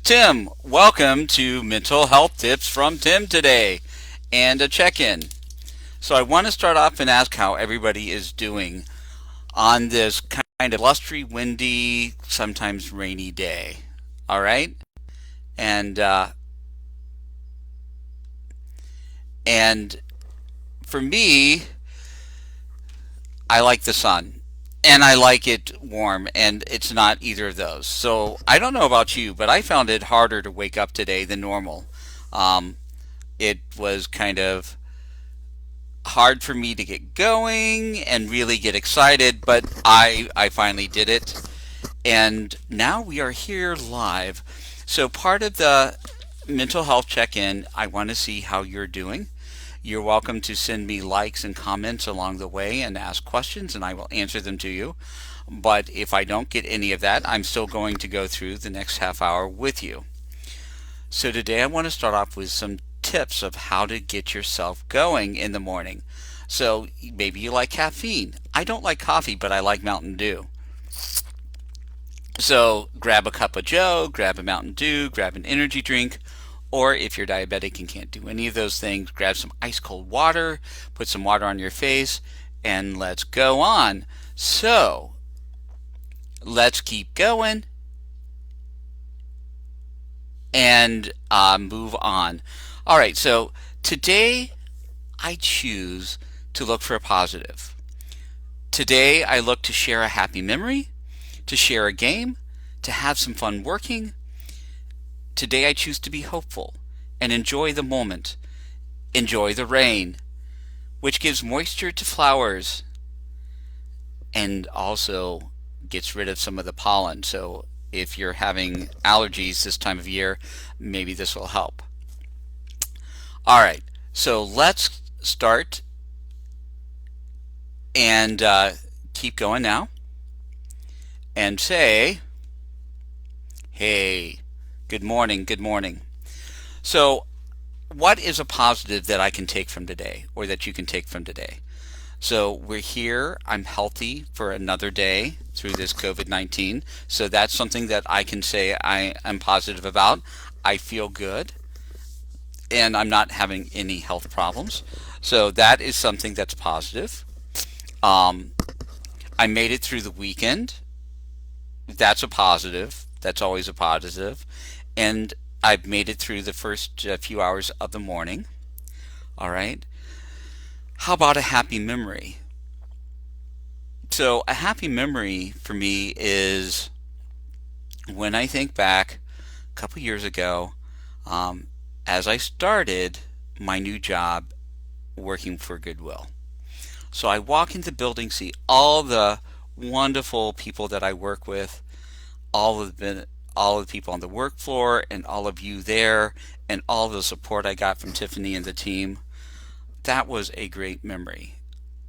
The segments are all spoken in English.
Tim, welcome to Mental Health Tips from Tim today and a check in. So, I want to start off and ask how everybody is doing on this kind of blustery, windy, sometimes rainy day. All right? And, uh, and for me, I like the sun and I like it warm, and it's not either of those. So, I don't know about you, but I found it harder to wake up today than normal. Um, it was kind of hard for me to get going and really get excited, but I finally did it. And now we are here live. So, part of the mental health check in, I want to see how you're doing. You're welcome to send me likes and comments along the way and ask questions, and I will answer them to you. But if I don't get any of that, I'm still going to go through the next half hour with you. So, today I want to start off with some tips of how to get yourself going in the morning. So, maybe you like caffeine. I don't like coffee, but I like Mountain Dew. So, grab a cup of Joe, grab a Mountain Dew, grab an energy drink, or if you're diabetic and can't do any of those things, grab some ice cold water, put some water on your face, and let's go on. So, let's keep going and move on. All right, so today I choose to look for a positive. Today I look to share a happy memory, to share a game, to have some fun working. Today I choose to be hopeful and enjoy the moment, enjoy the rain, which gives moisture to flowers and also gets rid of some of the pollen. So if you're having allergies this time of year, maybe this will help. All right, so let's start and keep going now and say, hey, good morning, good morning. So, what is a positive that I can take from today or that you can take from today? So, we're here, I'm healthy for another day through this COVID 19. So, that's something that I can say I am positive about. I feel good and I'm not having any health problems. So, that is something that's positive. Um, I made it through the weekend. That's a positive. That's always a positive. And I've made it through the first few hours of the morning. All right. How about a happy memory? So, a happy memory for me is when I think back a couple years ago, um, as I started my new job working for Goodwill. So, I walk into the building, see all the wonderful people that I work with, all of the people on the work floor, and all of you there, and all the support I got from Tiffany and the team. That was a great memory.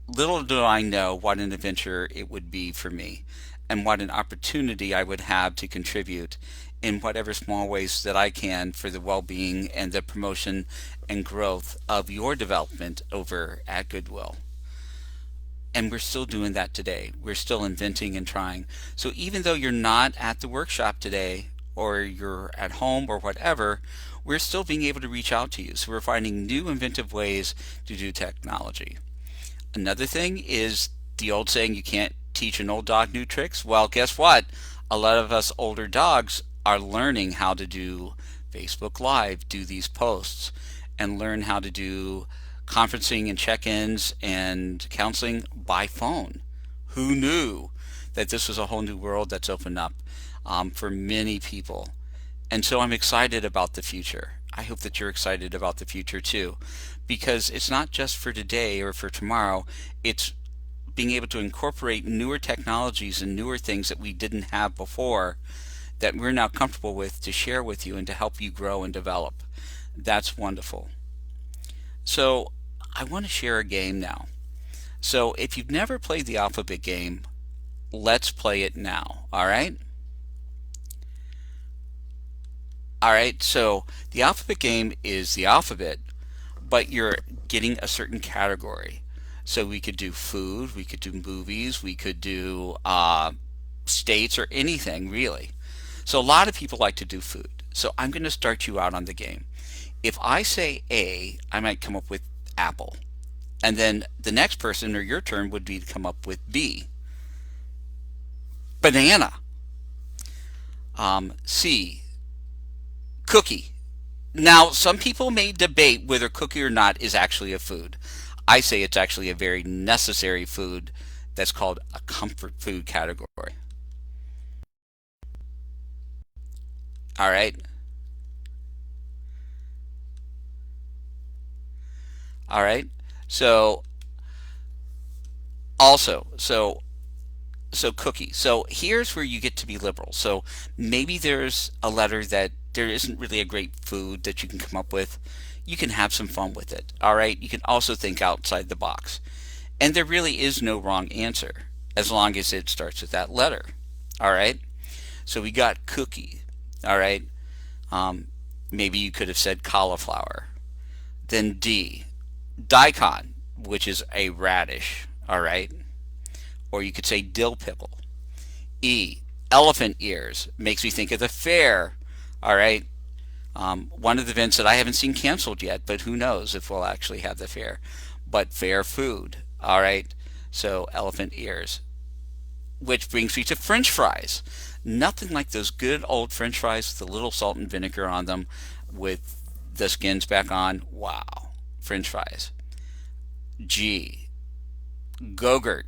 Little do I know what an adventure it would be for me and what an opportunity I would have to contribute in whatever small ways that I can for the well-being and the promotion and growth of your development over at Goodwill. And we're still doing that today. We're still inventing and trying. So even though you're not at the workshop today, or you're at home or whatever, we're still being able to reach out to you. So we're finding new inventive ways to do technology. Another thing is the old saying, you can't teach an old dog new tricks. Well, guess what? A lot of us older dogs are learning how to do Facebook Live, do these posts, and learn how to do conferencing and check-ins and counseling by phone. Who knew that this was a whole new world that's opened up for many people? And so I'm excited about the future. I hope that you're excited about the future too, because it's not just for today or for tomorrow. It's being able to incorporate newer technologies and newer things that we didn't have before that we're now comfortable with to share with you and to help you grow and develop. That's wonderful. So I want to share a game now. So if you've never played the alphabet game, let's play it now. All right? All right, so the alphabet game is the alphabet, but you're getting a certain category. So we could do food, we could do movies, we could do states or anything really. So a lot of people like to do food. So I'm going to start you out on the game. If I say A, I might come up with apple. And then the next person or your turn would be to come up with B, banana. C, cookie. Now, some people may debate whether cookie or not is actually a food. I say it's actually a very necessary food that's called a comfort food category. All right. All right. So also, so cookie. So here's where you get to be liberal. So maybe there's a letter that there isn't really a great food that you can come up with. You can have some fun with it. All right. You can also think outside the box. And there really is no wrong answer as long as it starts with that letter. All right. So we got cookie. All right. Um, Maybe you could have said cauliflower. Then D, daikon, which is a radish. All right. Or you could say dill pickle. E, elephant ears, makes me think of the fair. All right. One of the events that I haven't seen canceled yet, but who knows if we'll actually have the fair. But fair food. All right. So elephant ears. Which brings me to French fries. Nothing like those good old French fries with a little salt and vinegar on them with the skins back on. Wow. French fries. G, Go-Gurt.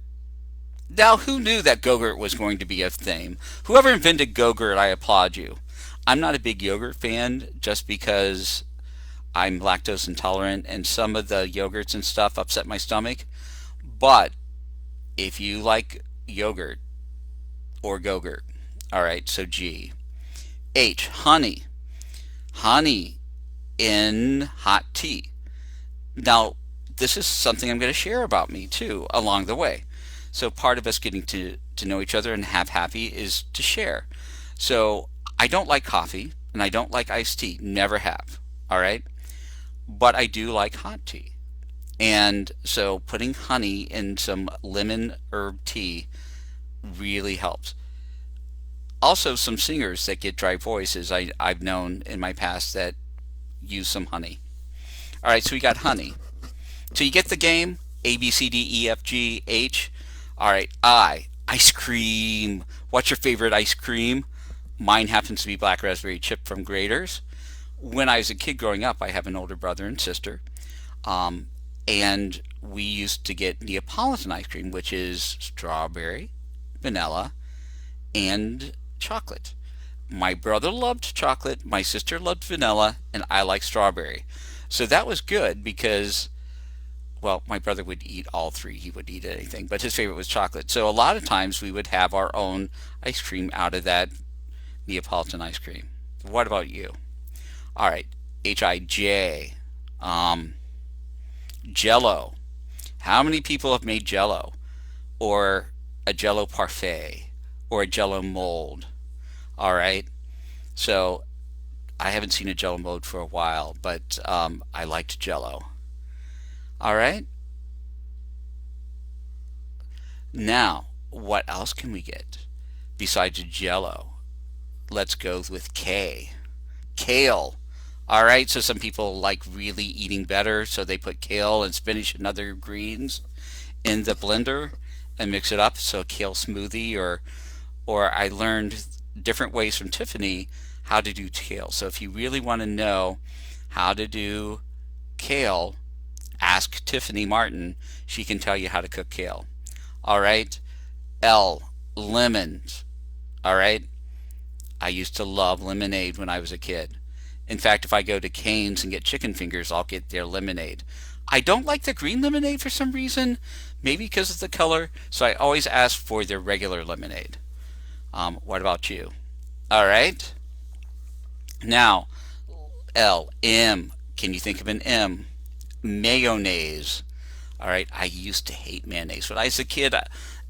Now, who knew that Go-Gurt was going to be a thing? Whoever invented Go-Gurt, I applaud you. I'm not a big yogurt fan just because I'm lactose intolerant and some of the yogurts and stuff upset my stomach. But if you like yogurt or Go-Gurt, all right, so G. H, honey. Honey in hot tea. Now, this is something I'm going to share about me too along the way. So part of us getting to know each other and have happy is to share. So I don't like coffee and I don't like iced tea. Never have. All right. But I do like hot tea. And so putting honey in some lemon herb tea really helps. Also, some singers that get dry voices I've known in my past that use some honey. All right, so we got honey. So you get the game. A, B, C, D, E, F, G, H. All right, I. Ice cream. What's your favorite ice cream? Mine happens to be black raspberry chip from Grader's. When I was a kid growing up, I have an older brother and sister. And we used to get Neapolitan ice cream, which is strawberry, vanilla, and chocolate. My brother loved chocolate, my sister loved vanilla, and I like strawberry. So that was good because, well, my brother would eat all three. He would eat anything, but his favorite was chocolate. So a lot of times we would have our own ice cream out of that Neapolitan ice cream. What about you? All right, H-I-J. Jello. How many people have made Jello? Or a Jello parfait? Or a Jello mold? All right. So I haven't seen a Jello mold for a while, but I liked Jello. All right. Now, what else can we get besides Jello? Let's go with K. Kale. All right, so some people like really eating better, so they put kale and spinach and other greens in the blender and mix it up. So kale smoothie, or I learned different ways from Tiffany how to do kale. So if you really want to know how to do kale, ask Tiffany Martin. She can tell you how to cook kale. All right. L, lemons. All right. I used to love lemonade when I was a kid. In fact, if I go to Cane's and get chicken fingers, I'll get their lemonade. I don't like the green lemonade for some reason, maybe because of the color, so I always ask for their regular lemonade. What about you? All right. Now, L, M. Can you think of an M? Mayonnaise. All right. I used to hate mayonnaise. When I was a kid,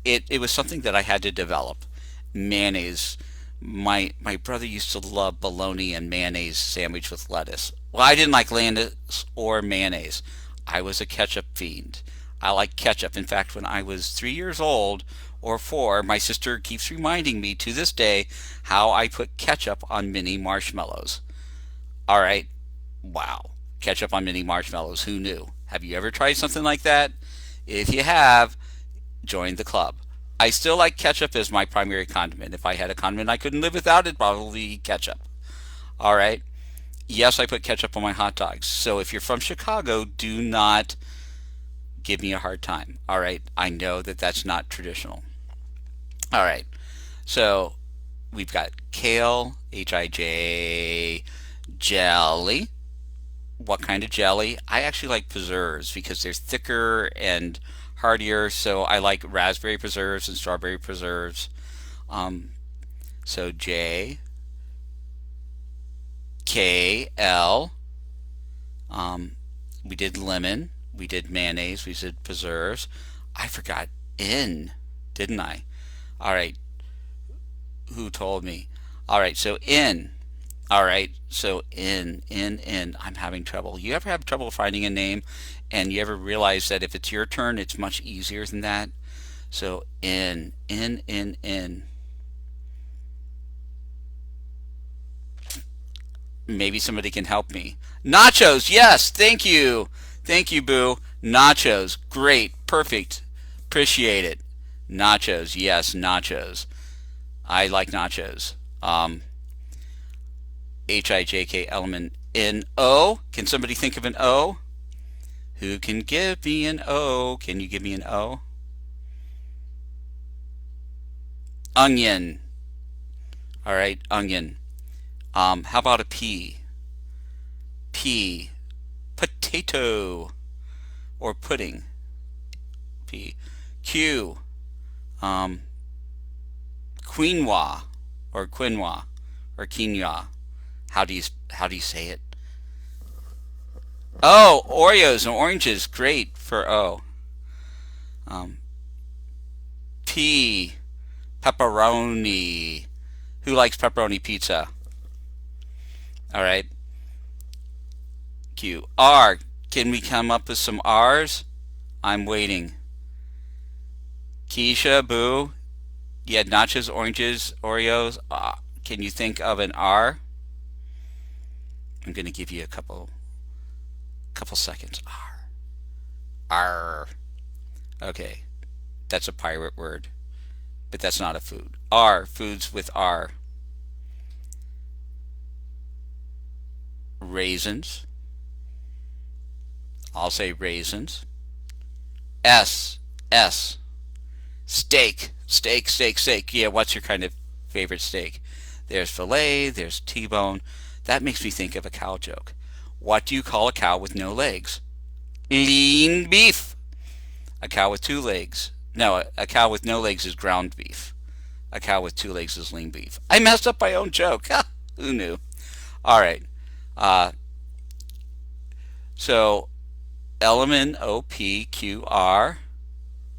it was something that I had to develop. Mayonnaise. My brother used to love bologna and mayonnaise sandwich with lettuce. Well, I didn't like lettuce or mayonnaise. I was a ketchup fiend. I like ketchup. In fact, when I was 3 years old, Or 4, my sister keeps reminding me to this day how I put ketchup on mini marshmallows. All right, wow, ketchup on mini marshmallows, who knew? Have you ever tried something like that? If you have, join the club. I still like ketchup as my primary condiment. If I had a condiment I couldn't live without, it'd probably be ketchup. All right. Yes, I put ketchup on my hot dogs. So if you're from Chicago, do not give me a hard time. All right. I know that that's not traditional. All right. So we've got kale, H-I-J, jelly. What kind of jelly? I actually like preserves because they're thicker and heartier. So I like raspberry preserves and strawberry preserves. So J, K, L. We did lemon. We did mayonnaise. We did preserves. I forgot N, didn't I? All right. Who told me? All right. So N. All right. So N. I'm having trouble. You ever have trouble finding a name and you ever realize that if it's your turn, it's much easier than that? So N. Maybe somebody can help me. Nachos. Yes. Thank you. Thank you, Boo. Nachos. Great. Perfect. Appreciate it. Nachos. Yes, nachos. I like nachos. H-I-J-K element in O. Can somebody think of an O? Who can give me an O? Can you give me an O? Onion. All right, onion. How about a P? P. Potato or pudding. P. Q. Quinoa or quinoa or quinoa. How do you say it? Oh, Oreos and oranges. Great for O. P. Pepperoni. Who likes pepperoni pizza? All right. Q. R. Can we come up with some R's? I'm waiting. Keisha, Boo. You had nachos, oranges, Oreos. Can you think of an R? I'm going to give you a couple seconds. R. R. Okay. That's a pirate word, but that's not a food. R. Foods with R. Raisins. I'll say raisins. S. Steak. Steak. Yeah, what's your kind of favorite steak? There's filet, there's T-bone. That makes me think of a cow joke. What do you call a cow with no legs? Lean beef. A cow with 2 legs. No, a cow with no legs is ground beef. A cow with 2 legs is lean beef. I messed up my own joke. Who knew? All right. So element O-P-Q-R,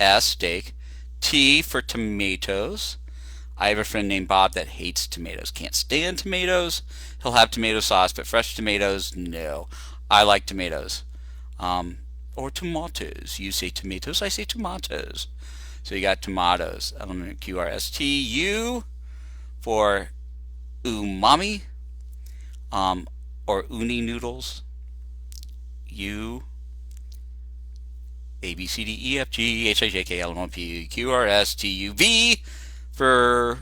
S, steak. T for tomatoes. I have a friend named Bob that hates tomatoes. Can't stand tomatoes. He'll have tomato sauce, but fresh tomatoes, no. I like tomatoes. Or tomatoes. You say tomatoes, I say tomatoes. So you got tomatoes. Element Q-R-S-T. U for umami, or uni noodles. U. A, B, C, D, E, F, G, H, I, J, K, L, M, N, P, Q, R, S, T, U, V for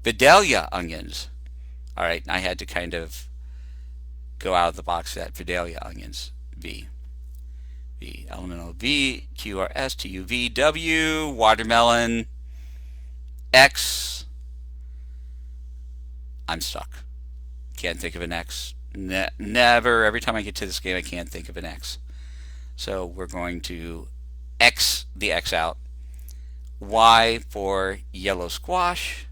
Vidalia onions. All right, I had to kind of go out of the box for that. Vidalia onions. V. Elemental V, Q, R, S, T, U, V, W, watermelon, X. I'm stuck. Can't think of an X. Never. Every time I get to this game, I can't think of an X. So we're going to X the X out. Y for yellow squash.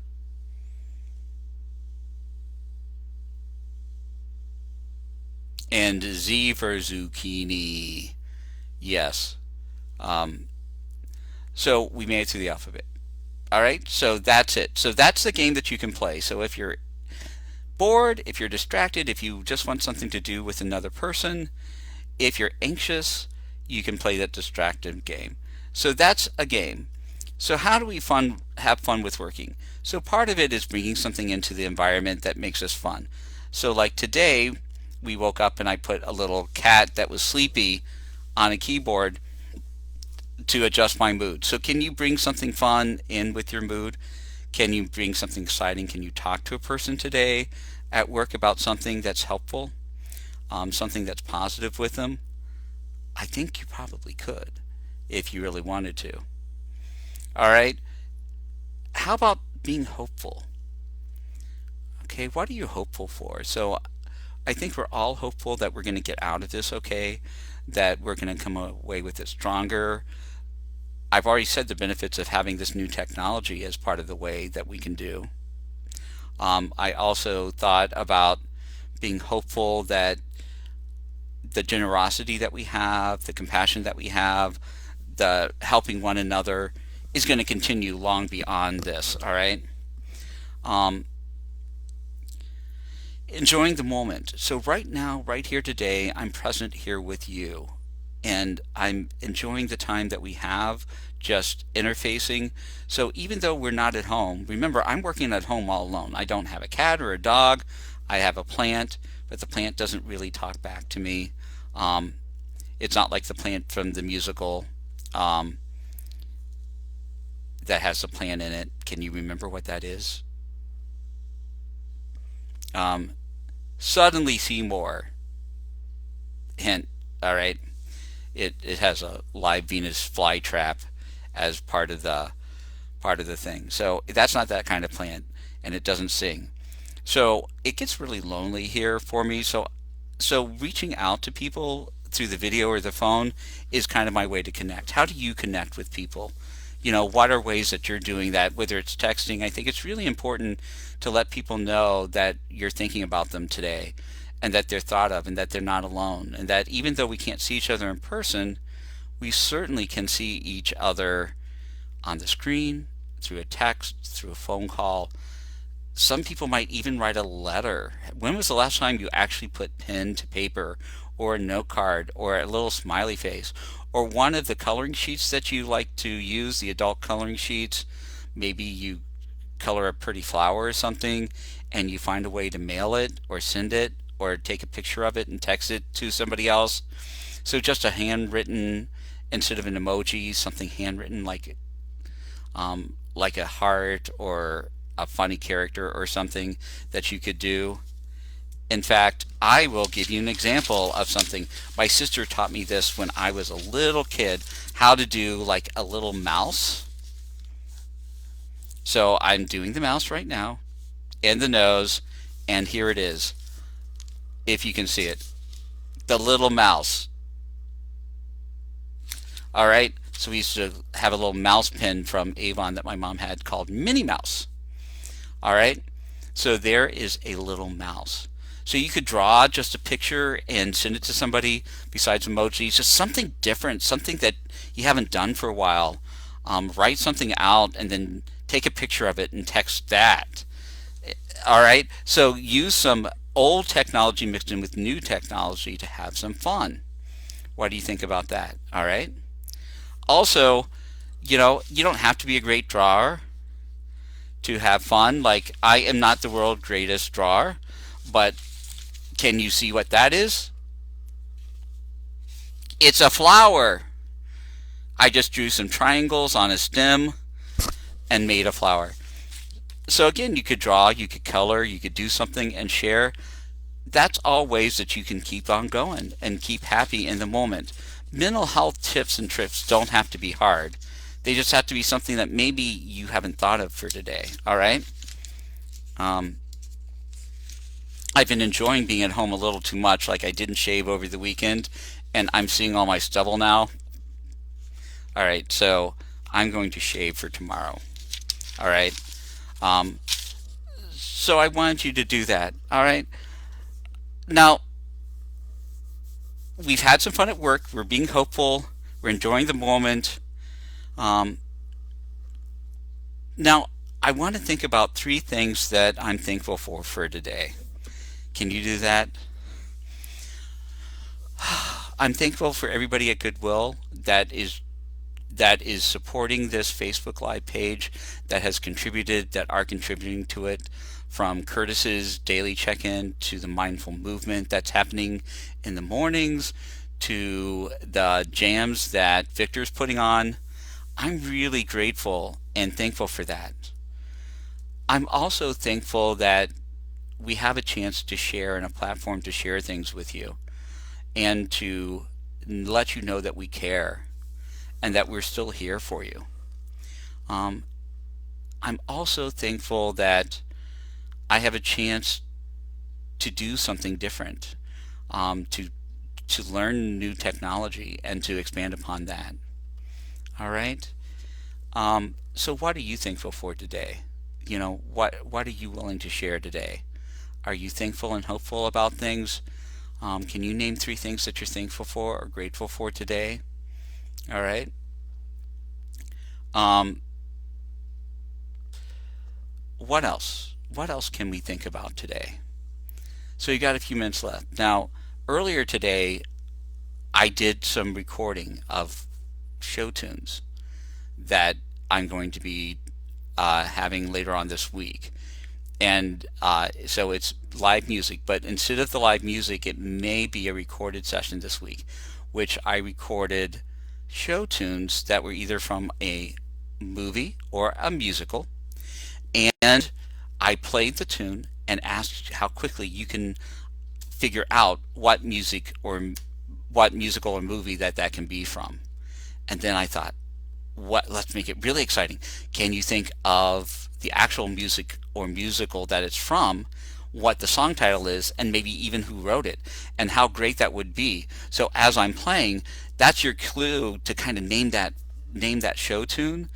And Z for zucchini. Yes. So we made it through the alphabet. All right. So that's it. So that's the game that you can play. So if you're bored, if you're distracted, if you just want something to do with another person, if you're anxious, you can play that distracted game. So that's a game. So how do we have fun with working? So part of it is bringing something into the environment that makes us fun. So like today, we woke up and I put a little cat that was sleepy on a keyboard to adjust my mood. So can you bring something fun in with your mood? Can you bring something exciting? Can you talk to a person today at work about something that's helpful, something that's positive with them? I think you probably could if you really wanted to. All right. How about being hopeful? Okay, what are you hopeful for? So I think we're all hopeful that we're going to get out of this okay, that we're going to come away with it stronger. I've already said the benefits of having this new technology as part of the way that we can do. I also thought about being hopeful that the generosity that we have, the compassion that we have, the helping one another is going to continue long beyond this, all right? Um, Enjoying the moment. So right now, right here today, I'm present here with you. And I'm enjoying the time that we have just interfacing. So even though we're not at home, remember, I'm working at home all alone. I don't have a cat or a dog. I have a plant, but the plant doesn't really talk back to me. Um, it's not like the plant from the musical um, that has a plant in it. Can you remember what that is? Um, Suddenly Seymour. Hint. All right. It has a live Venus flytrap as part of the thing. So that's not that kind of plant, and it doesn't sing. So it gets really lonely here for me. So reaching out to people through the video or the phone is kind of my way to connect. How do you connect with people? What are ways that you're doing that, whether it's texting? I think it's really important to let people know that you're thinking about them today and that they're thought of and that they're not alone, and that even though we can't see each other in person, we certainly can see each other on the screen, through a text, through a phone call. Some people might even write a letter. When was the last time you actually put pen to paper, or a note card, or a little smiley face, or one of the coloring sheets that you like to use, the adult coloring sheets? Maybe you color a pretty flower or something and you find a way to mail it or send it or take a picture of it and text it to somebody else. So just a handwritten, instead of an emoji, something handwritten like a heart or a funny character or something that you could do. In fact, I will give you an example of something. My sister taught me this when I was a little kid, how to do like a little mouse. So I'm doing the mouse right now, and the nose, and here it is, if you can see it. The little mouse. All right, so we used to have a little mouse pin from Avon that my mom had called Minnie Mouse. All right, so there is a little mouse. So you could draw just a picture and send it to somebody besides emojis, just something different, something that you haven't done for a while. Write something out and then take a picture of it and text that. All right, so use some old technology mixed in with new technology to have some fun. What do you think about that? All right. Also, you don't have to be a great drawer to have fun. Like, I am not the world's greatest drawer, but can you see what that is? It's a flower. I just drew some triangles on a stem and made a flower. So again, you could draw, you could color, you could do something and share. That's all ways that you can keep on going and keep happy in the moment. Mental health tips and tricks don't have to be hard. They just have to be something that maybe you haven't thought of for today. All right. I've been enjoying being at home a little too much. Like, I didn't shave over the weekend, and I'm seeing all my stubble now. All right, so I'm going to shave for tomorrow. All right. So I wanted you to do that. All right. Now, we've had some fun at work. We're being hopeful. We're enjoying the moment. Now, I want to think about 3 things that I'm thankful for today. Can you do that? I'm thankful for everybody at Goodwill that is that is supporting this Facebook Live page, that has contributed, that are contributing to it, from Curtis's daily check-in to the mindful movement that's happening in the mornings to the jams that Victor's putting on. I'm really grateful and thankful for that. I'm also thankful that we have a chance to share and a platform to share things with you and to let you know that we care and that we're still here for you. I'm also thankful that I have a chance to do something different, to learn new technology and to expand upon that. All right. So what are you thankful for today? What are you willing to share today? Are you thankful and hopeful about things? Can you name 3 things that you're thankful for or grateful for today? All right. What else? What else can we think about today? So you got a few minutes left. Now, earlier today, I did some recording of show tunes that I'm going to be having later on this week. And so it's live music, but instead of the live music, it may be a recorded session this week, which I recorded show tunes that were either from a movie or a musical. And I played the tune and asked how quickly you can figure out what music or what musical or movie that can be from. And then I thought, let's make it really exciting. Can you think of the actual music or musical that it's from, what the song title is, and maybe even who wrote it, and how great that would be? So as I'm playing, that's your clue to kind of name that show tune,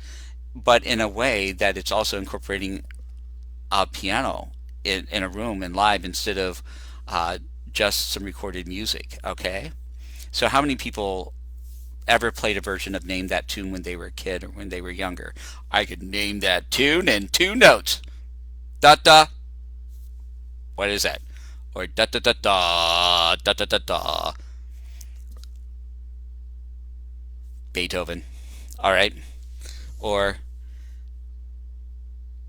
but in a way that it's also incorporating a piano in a room and live instead of just some recorded music. Okay, so how many people ever played a version of Name That Tune when they were a kid or when they were younger? I could name that tune in 2 notes. Da da. What is that? Or da da da da da da da da. Beethoven. All right. Or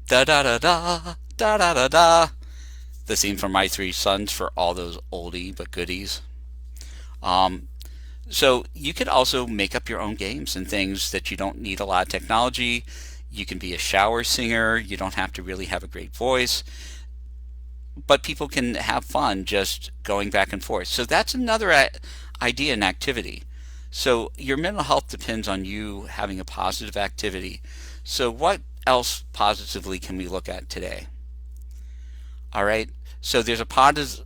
da da da da da da da da. The theme from My 3 Sons for all those oldie but goodies. So you could also make up your own games and things that you don't need a lot of technology. You can be a shower singer. You don't have to really have a great voice, but people can have fun just going back and forth. So that's another idea and activity. So your mental health depends on you having a positive activity. So what else positively can we look at today? All right. So there's a positive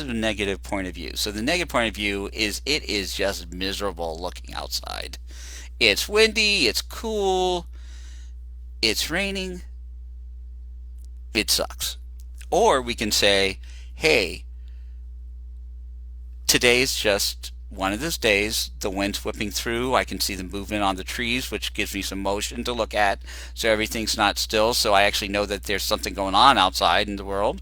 and negative point of view. So the negative point of view is it is just miserable looking outside. It's windy, it's cool, it's raining, it sucks. Or we can say, hey, today's just one of those days. The wind's whipping through. I can see the movement on the trees, which gives me some motion to look at. So everything's not still. So I actually know that there's something going on outside in the world.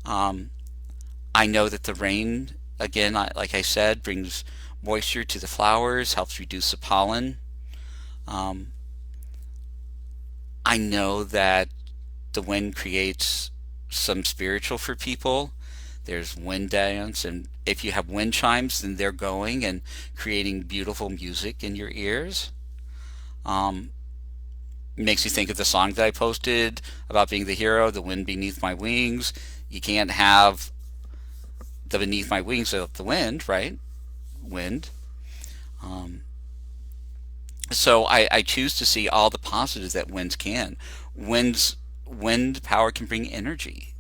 I know that the rain, again, like I said, brings moisture to the flowers, helps reduce the pollen. I know that the wind creates some spiritual for people. There's wind dance, and if you have wind chimes, then they're going and creating beautiful music in your ears. It makes you think of the song that I posted about being the hero, the wind beneath my wings. You can't have the beneath my wings without the wind, right? Wind. So I choose to see all the positives that winds can. Wind power can bring energy,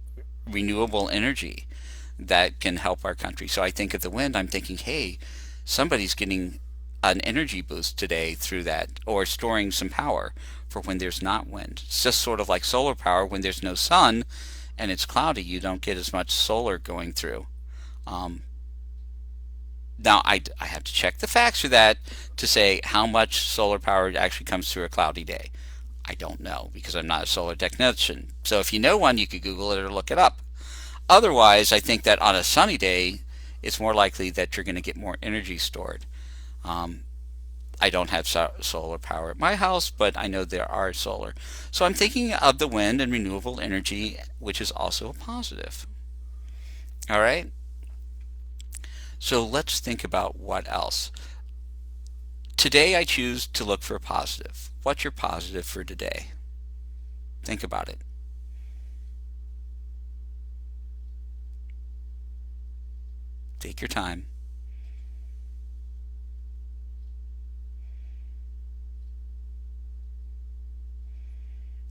renewable energy that can help our country. So I think of the wind, I'm thinking, hey, somebody's getting an energy boost today through that, or storing some power for when there's not wind. It's just sort of like solar power. When there's no sun and it's cloudy, you don't get as much solar going through. Now I have to check the facts for that to say how much solar power actually comes through a cloudy day. I don't know because I'm not a solar technician. So if you know one, you could Google it or look it up. Otherwise, I think that on a sunny day, it's more likely that you're going to get more energy stored. I don't have solar power at my house, but I know there are solar. So I'm thinking of the wind and renewable energy, which is also a positive. All right. So let's think about what else. Today I choose to look for a positive. What's your positive for today? Think about it. Take your time.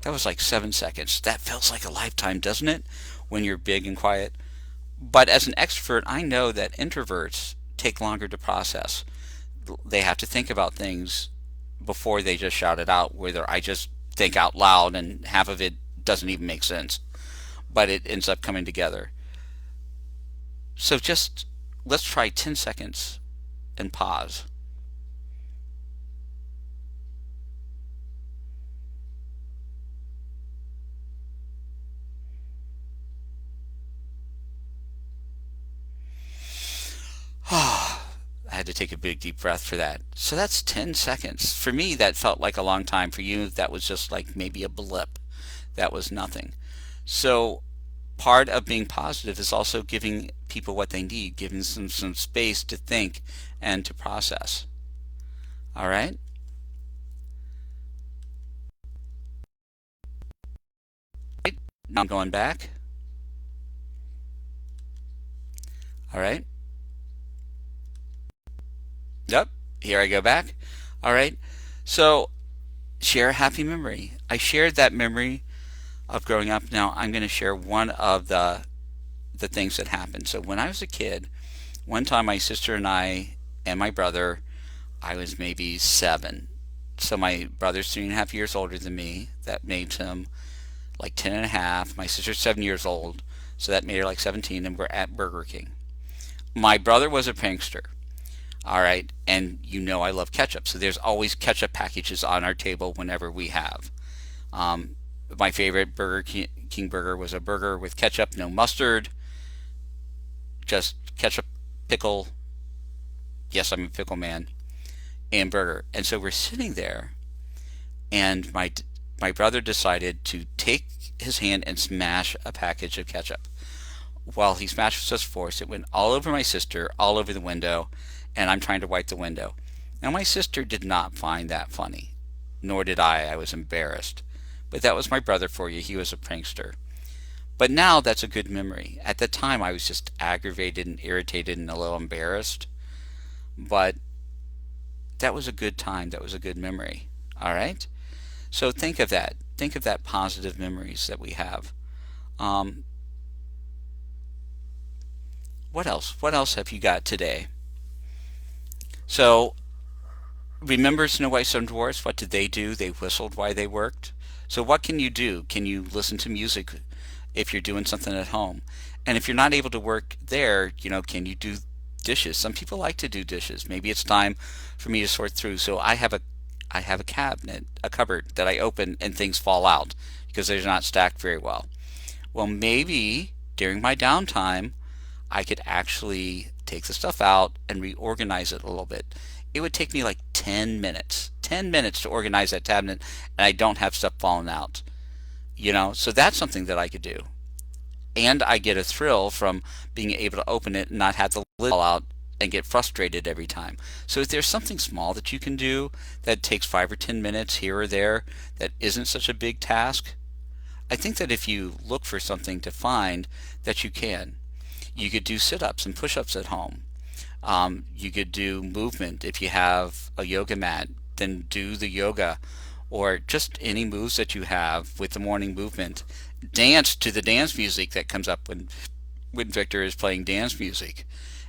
That was like 7 seconds. That feels like a lifetime, doesn't it? When you're big and quiet. But as an extrovert, I know that introverts take longer to process. They have to think about things before they just shout it out, whether I just think out loud and half of it doesn't even make sense, but it ends up coming together. So just let's try 10 seconds and pause. I had to take a big deep breath for that. So that's 10 seconds. For me, that felt like a long time. For you, that was just like maybe a blip. That was nothing. So part of being positive is also giving people what they need, giving them some space to think and to process. All right? Now I'm going back. All right? Yep. Here I go back. All right. So share a happy memory. I shared that memory of growing up. Now I'm going to share one of the things that happened. So when I was a kid, one time my sister and I and my brother, I was maybe 7. So my brother's 3.5 years older than me. That made him like 10 and a half. My sister's 7 years old. So that made her like 17, and we're at Burger King. My brother was a prankster. All right. And you know I love ketchup. So there's always ketchup packages on our table whenever we have. Um, my favorite Burger King burger was a burger with ketchup, no mustard, just ketchup, pickle. Yes, I'm a pickle man, and burger. And so we're sitting there, and my brother decided to take his hand and smash a package of ketchup. While he smashed with such force, it went all over my sister, all over the window, and I'm trying to wipe the window. Now, my sister did not find that funny, nor did I. I was embarrassed. But that was my brother for you. He was a prankster. But now that's a good memory. At the time, I was just aggravated and irritated and a little embarrassed. But that was a good time. That was a good memory. All right? So think of that. Think of that positive memories that we have. Um, what else? What else have you got today? So remember Snow White, Seven Dwarfs? What did they do? They whistled while they worked. So what can you do? Can you listen to music if you're doing something at home? And if you're not able to work there, can you do dishes? Some people like to do dishes. Maybe it's time for me to sort through. So I have a cabinet, a cupboard that I open and things fall out because they're not stacked very well. Well, maybe during my downtime, I could actually take the stuff out and reorganize it a little bit. It would take me like 10 minutes. 10 minutes to organize that cabinet, and I don't have stuff falling out. So that's something that I could do. And I get a thrill from being able to open it and not have the lid fall out and get frustrated every time. So if there's something small that you can do that takes 5 or 10 minutes here or there that isn't such a big task, I think that if you look for something to find that you can. You could do sit-ups and push-ups at home. You could do movement. If you have a yoga mat, then do the yoga or just any moves that you have with the morning movement. Dance to the dance music that comes up when Victor is playing dance music.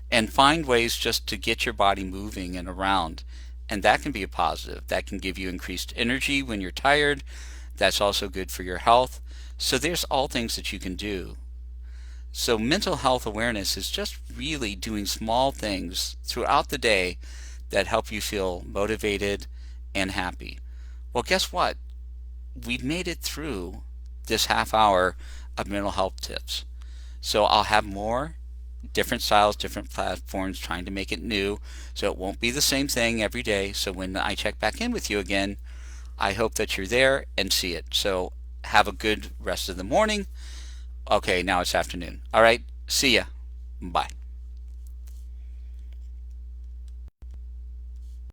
And find ways just to get your body moving and around. And that can be a positive. That can give you increased energy when you're tired. That's also good for your health. So there's all things that you can do. So mental health awareness is just really doing small things throughout the day that help you feel motivated and happy. Well, guess what? We've made it through this half hour of mental health tips. So I'll have more different styles, different platforms, trying to make it new. So it won't be the same thing every day. So when I check back in with you again, I hope that you're there and see it. So have a good rest of the morning. Okay, now it's afternoon. All right, see ya. Bye.